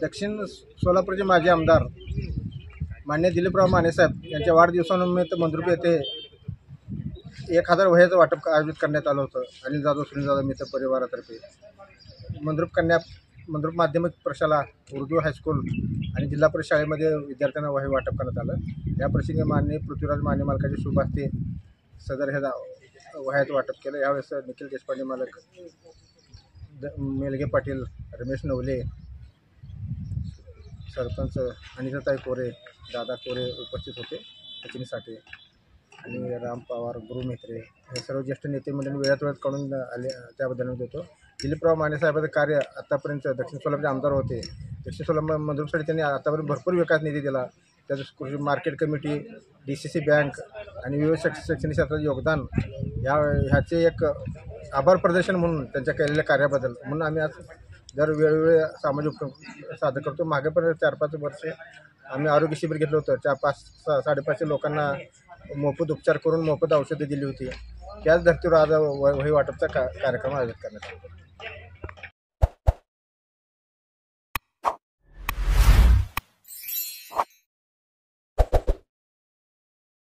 दक्षिण सोलापूरचे माजी आमदार मान्य दिलीपराव माने साहेब यांच्या वाढदिवसानिमित्त मंद्रुप येथे 1000 वह्याचं वाटप आयोजित करण्यात आलं होतं. अनिल जाधव, सुनील जाधव मित्र परिवारातर्फे मंद्रुप माध्यमिक प्रशाला, उर्दू हायस्कूल आणि जिल्हा परिषद शाळेमध्ये विद्यार्थ्यांना वही वाटप करण्यात आलं. या प्रसंगी माननीय पृथ्वीराज माने मालकाचे शुभ हस्ते सदर हे वह्याचं वाटप केलं. यावेळेस निखिल देशपांडे मालक, मेलगे पाटील, रमेश नवले, सरपंच अनिताताई कोरे, दादा कोरे उपस्थित होते, सचिन साठे आणि राम पवार, गुरु मेत्रे हे सर्व ज्येष्ठ नेते मंडळी वेळात काढून आले, त्याबद्दल मी देतो. दिलीपराव माने साहेबांचं कार्य आतापर्यंत दक्षिण सोलापूरचे आमदार होते. दक्षिण सोलापूर मंद्रुपसाठी त्यांनी आतापर्यंत भरपूर विकास निधी दिला. त्याचं कृषी मार्केट कमिटी, DCC बँक आणि विविध शैक्षणिक क्षेत्रात योगदान ह्याचे एक आभार प्रदर्शन म्हणून त्यांच्या केलेल्या कार्याबद्दल म्हणून आम्ही आज दर वेळोवेळी सामाजिक उपक्रम सादर करतो. मागे पण 4-5 वर्षे आम्ही आरोग्य शिबिर घेतलं होतं. 500-550 लोकांना मोफत उपचार करून मोफत औषधं दिली होती. त्याच धर्तीवर आज वही वाटपचा कार्यक्रम आयोजित करण्यात आला.